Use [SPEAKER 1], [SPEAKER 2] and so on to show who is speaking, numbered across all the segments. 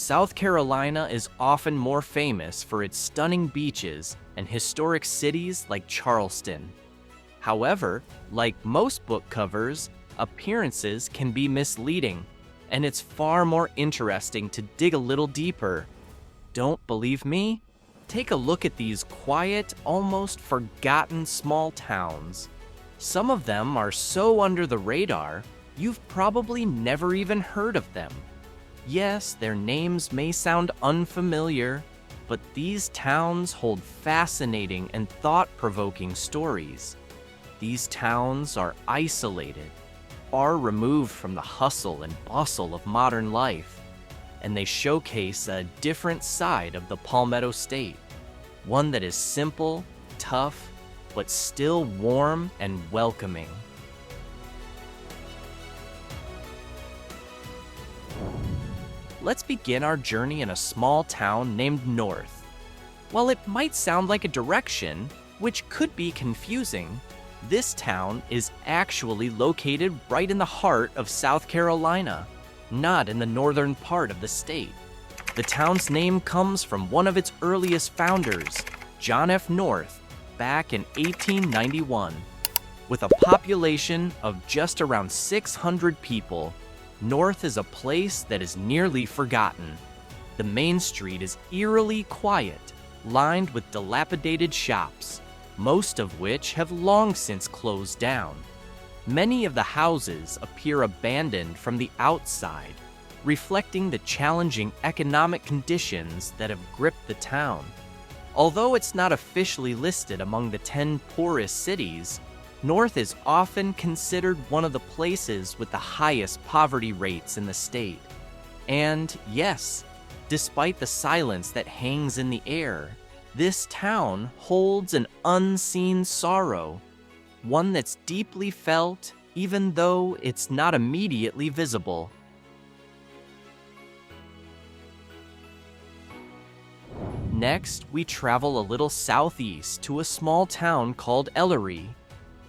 [SPEAKER 1] South Carolina is often more famous for its stunning beaches and historic cities like Charleston. However, like most book covers, appearances can be misleading, and it's far more interesting to dig a little deeper. Don't believe me? Take a look at these quiet, almost forgotten small towns. Some of them are so under the radar, you've probably never even heard of them. Yes, their names may sound unfamiliar, but these towns hold fascinating and thought-provoking stories. These towns are isolated, far removed from the hustle and bustle of modern life, and they showcase a different side of the Palmetto State, one that is simple, tough, but still warm and welcoming. Let's begin our journey in a small town named North. While it might sound like a direction, which could be confusing, this town is actually located right in the heart of South Carolina, not in the northern part of the state. The town's name comes from one of its earliest founders, John F. North, back in 1891. With a population of just around 600 people, North is a place that is nearly forgotten. The main street is eerily quiet, lined with dilapidated shops, most of which have long since closed down. Many of the houses appear abandoned from the outside, reflecting the challenging economic conditions that have gripped the town. Although it's not officially listed among the 10 poorest cities, North is often considered one of the places with the highest poverty rates in the state. And yes, despite the silence that hangs in the air, this town holds an unseen sorrow, one that's deeply felt even though it's not immediately visible. Next, we travel a little southeast to a small town called Elloree.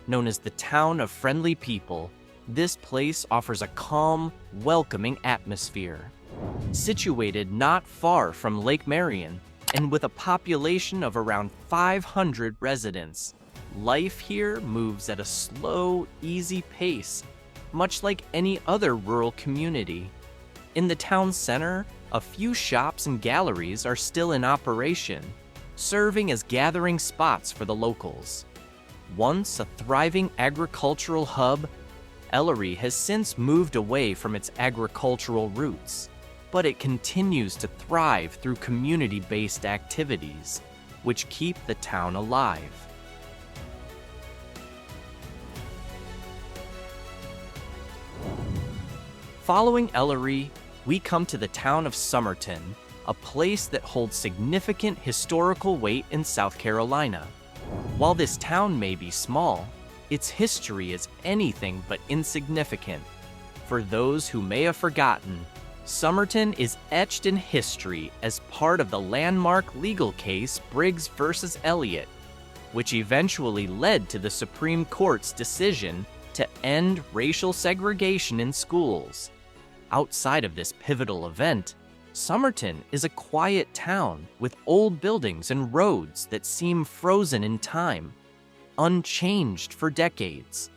[SPEAKER 1] Known as the Town of Friendly People, this place offers a calm, welcoming atmosphere. Situated not far from Lake Marion, and with a population of around 500 residents, life here moves at a slow, easy pace, much like any other rural community. In the town center, a few shops and galleries are still in operation, serving as gathering spots for the locals. Once a thriving agricultural hub, Elloree has since moved away from its agricultural roots, but it continues to thrive through community-based activities, which keep the town alive. Following Elloree, we come to the town of Summerton, a place that holds significant historical weight in South Carolina. While this town may be small, its history is anything but insignificant. For those who may have forgotten, Summerton is etched in history as part of the landmark legal case Briggs v. Elliott, which eventually led to the Supreme Court's decision to end racial segregation in schools. Outside of this pivotal event, Summerton is a quiet town with old buildings and roads that seem frozen in time, unchanged for decades.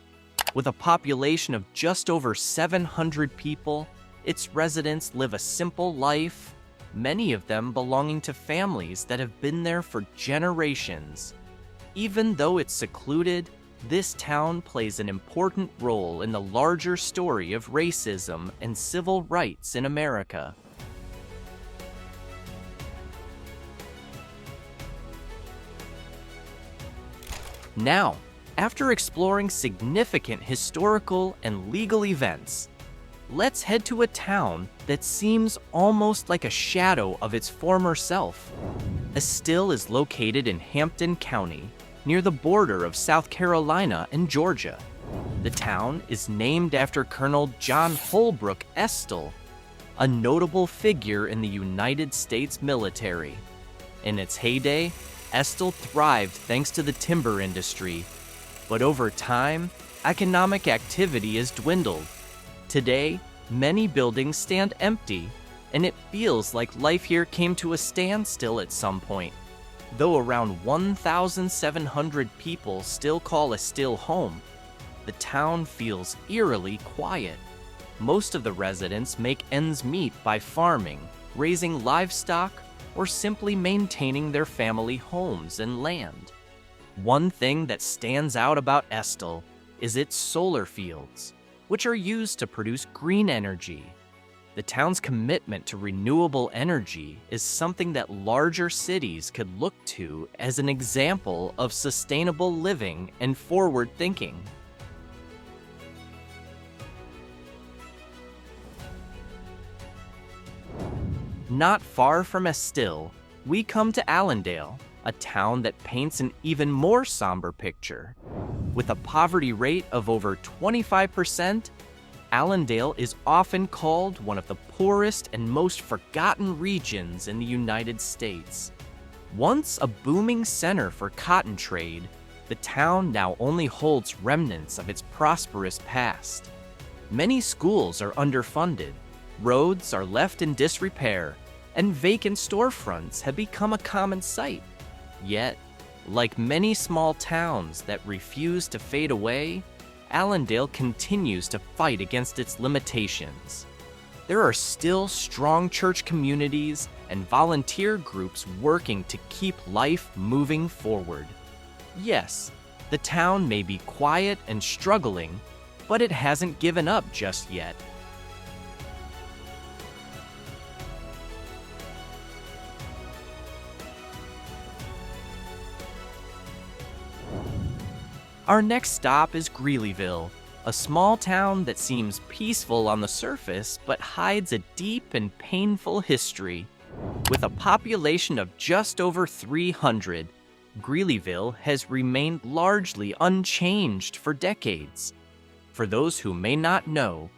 [SPEAKER 1] With a population of just over 700 people, its residents live a simple life, many of them belonging to families that have been there for generations. Even though it's secluded, this town plays an important role in the larger story of racism and civil rights in America. Now, after exploring significant historical and legal events, let's head to a town that seems almost like a shadow of its former self. Estill is located in Hampton County, near the border of South Carolina and Georgia. The town is named after Colonel John Holbrook Estill, a notable figure in the United States military. In its heyday, Estill thrived thanks to the timber industry, but over time, economic activity has dwindled. Today, many buildings stand empty, and it feels like life here came to a standstill at some point. Though around 1,700 people still call Estill home, the town feels eerily quiet. Most of the residents make ends meet by farming, raising livestock, or simply maintaining their family homes and land. One thing that stands out about Estill is its solar fields, which are used to produce green energy. The town's commitment to renewable energy is something that larger cities could look to as an example of sustainable living and forward thinking. Not far from Estill, we come to Allendale, a town that paints an even more somber picture. With a poverty rate of over 25%, Allendale is often called one of the poorest and most forgotten regions in the United States. Once a booming center for cotton trade, the town now only holds remnants of its prosperous past. Many schools are underfunded, roads are left in disrepair, and vacant storefronts have become a common sight. Yet, like many small towns that refuse to fade away, Allendale continues to fight against its limitations. There are still strong church communities and volunteer groups working to keep life moving forward. Yes, the town may be quiet and struggling, but it hasn't given up just yet. Our next stop is Greeleyville, a small town that seems peaceful on the surface but hides a deep and painful history. With a population of just over 300, Greeleyville has remained largely unchanged for decades. For those who may not know,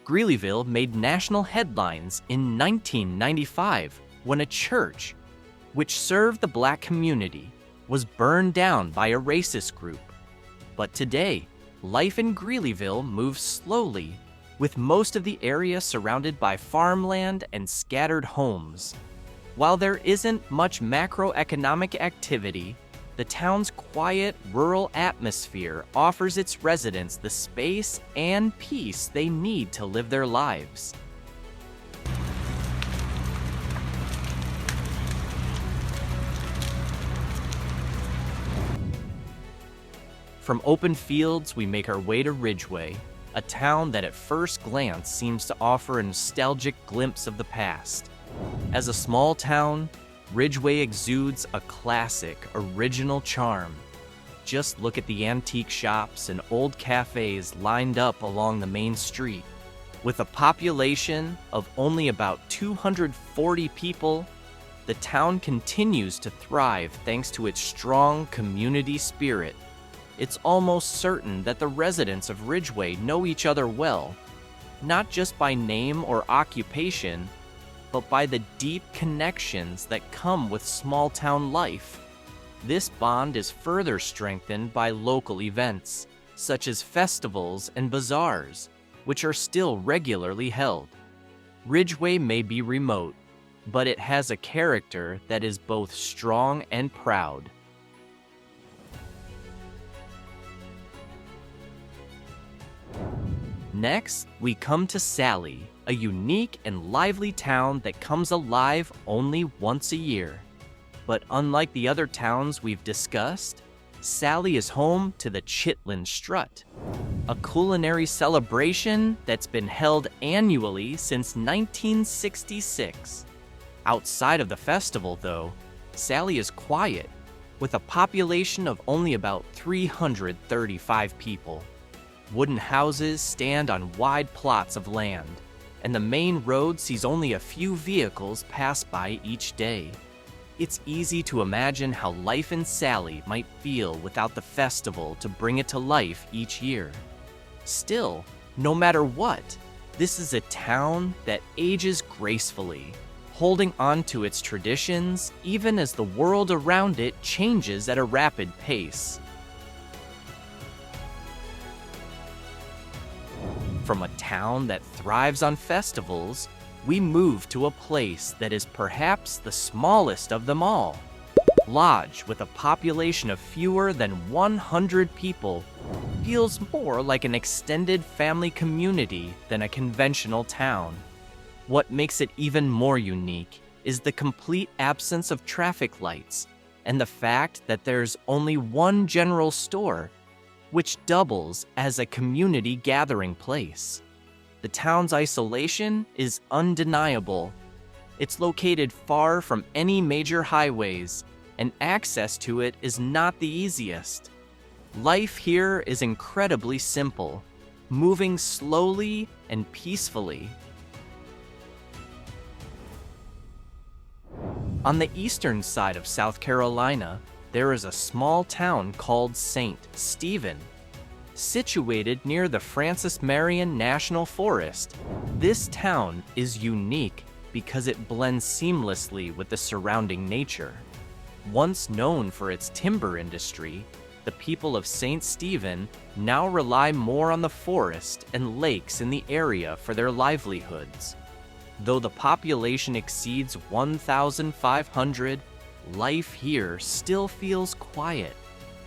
[SPEAKER 1] Greeleyville made national headlines in 1995 when a church, which served the black community, was burned down by a racist group. But today, life in Greeleyville moves slowly, with most of the area surrounded by farmland and scattered homes. While there isn't much macroeconomic activity, the town's quiet, rural atmosphere offers its residents the space and peace they need to live their lives. From open fields, we make our way to Ridgeway, a town that at first glance seems to offer a nostalgic glimpse of the past. As a small town, Ridgeway exudes a classic, original charm. Just look at the antique shops and old cafes lined up along the main street. With a population of only about 240 people, the town continues to thrive thanks to its strong community spirit. It's almost certain that the residents of Ridgeway know each other well, not just by name or occupation, but by the deep connections that come with small-town life. This bond is further strengthened by local events, such as festivals and bazaars, which are still regularly held. Ridgeway may be remote, but it has a character that is both strong and proud. Next, we come to Salley, a unique and lively town that comes alive only once a year. But unlike the other towns we've discussed, Salley is home to the Chitlin Strut, a culinary celebration that's been held annually since 1966. Outside of the festival, though, Salley is quiet, with a population of only about 335 people. Wooden houses stand on wide plots of land, and the main road sees only a few vehicles pass by each day. It's easy to imagine how life in Salley might feel without the festival to bring it to life each year. Still, no matter what, this is a town that ages gracefully, holding on to its traditions even as the world around it changes at a rapid pace. From a town that thrives on festivals we move to a place that is perhaps the smallest of them all. Lodge, with a population of fewer than 100 people, feels more like an extended family community than a conventional town. What makes it even more unique is the complete absence of traffic lights and the fact that there's only one general store, which doubles as a community gathering place. The town's isolation is undeniable. It's located far from any major highways, and access to it is not the easiest. Life here is incredibly simple, moving slowly and peacefully. On the eastern side of South Carolina, there is a small town called St. Stephen. Situated near the Francis Marion National Forest, this town is unique because it blends seamlessly with the surrounding nature. Once known for its timber industry, the people of St. Stephen now rely more on the forest and lakes in the area for their livelihoods. Though the population exceeds 1,500, life here still feels quiet.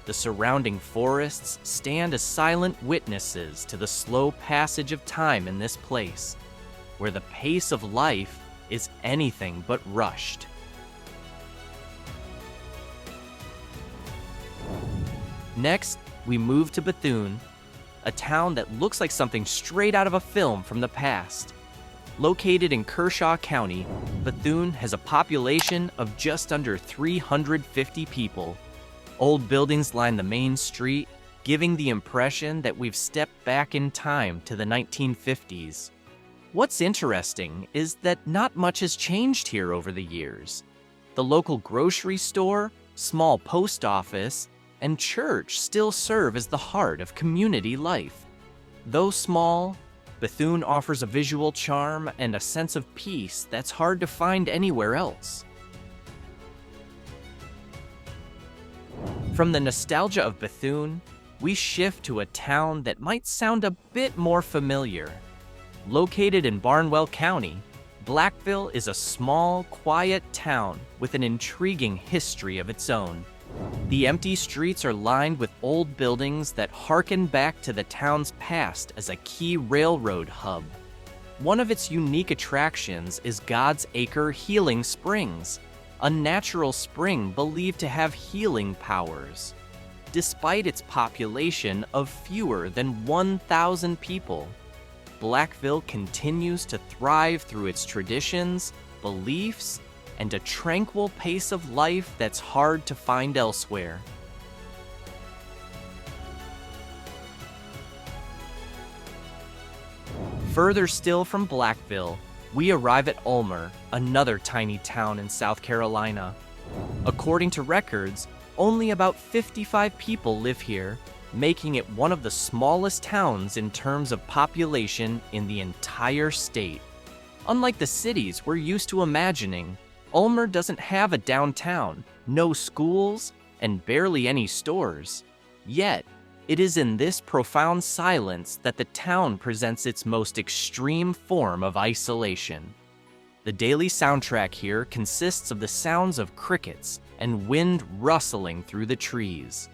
[SPEAKER 1] The surrounding forests stand as silent witnesses to the slow passage of time in this place, where the pace of life is anything but rushed. Next, we move to Bethune, a town that looks like something straight out of a film from the past. Located in Kershaw County, Bethune has a population of just under 350 people. Old buildings line the main street, giving the impression that we've stepped back in time to the 1950s. What's interesting is that not much has changed here over the years. The local grocery store, small post office, and church still serve as the heart of community life. Though small, Bethune offers a visual charm and a sense of peace that's hard to find anywhere else. From the nostalgia of Bethune, we shift to a town that might sound a bit more familiar. Located in Barnwell County, Blackville is a small, quiet town with an intriguing history of its own. The empty streets are lined with old buildings that harken back to the town's past as a key railroad hub. One of its unique attractions is God's Acre Healing Springs, a natural spring believed to have healing powers. Despite its population of fewer than 1,000 people, Blackville continues to thrive through its traditions, beliefs, and a tranquil pace of life that's hard to find elsewhere. Further still from Blackville, we arrive at Ulmer, another tiny town in South Carolina. According to records, only about 55 people live here, making it one of the smallest towns in terms of population in the entire state. Unlike the cities we're used to imagining, Ulmer doesn't have a downtown, no schools, and barely any stores. Yet, it is in this profound silence that the town presents its most extreme form of isolation. The daily soundtrack here consists of the sounds of crickets and wind rustling through the trees.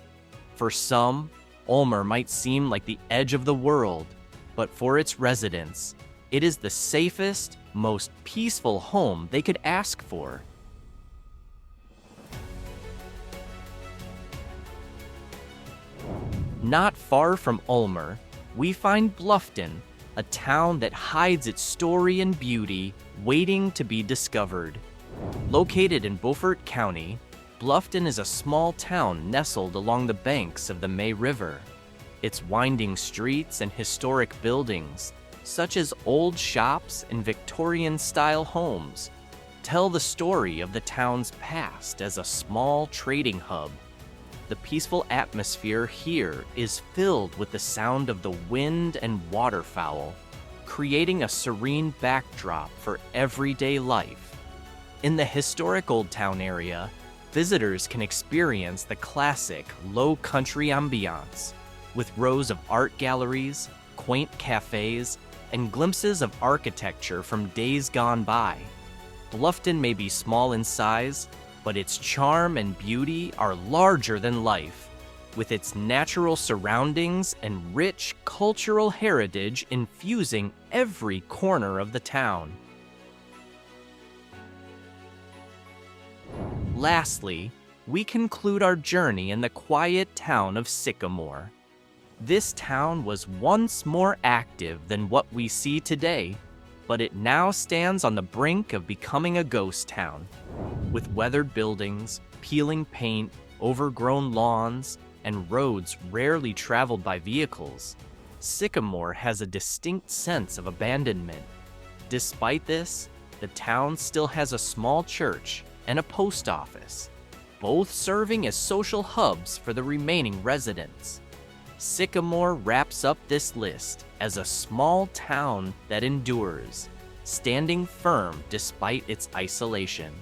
[SPEAKER 1] For some, Ulmer might seem like the edge of the world, but for its residents, it is the safest, most peaceful home they could ask for. Not far from Ulmer, we find Bluffton, a town that hides its story and beauty, waiting to be discovered. Located in Beaufort County, Bluffton is a small town nestled along the banks of the May River. Its winding streets and historic buildings, such as old shops and Victorian-style homes, tell the story of the town's past as a small trading hub. The peaceful atmosphere here is filled with the sound of the wind and waterfowl, creating a serene backdrop for everyday life. In the historic Old Town area, visitors can experience the classic low-country ambiance, with rows of art galleries, quaint cafes, and glimpses of architecture from days gone by. Bluffton may be small in size, but its charm and beauty are larger than life, with its natural surroundings and rich cultural heritage infusing every corner of the town. Lastly, we conclude our journey in the quiet town of Sycamore. This town was once more active than what we see today, but it now stands on the brink of becoming a ghost town. With weathered buildings, peeling paint, overgrown lawns, and roads rarely traveled by vehicles, Sycamore has a distinct sense of abandonment. Despite this, the town still has a small church and a post office, both serving as social hubs for the remaining residents. Sycamore wraps up this list as a small town that endures, standing firm despite its isolation.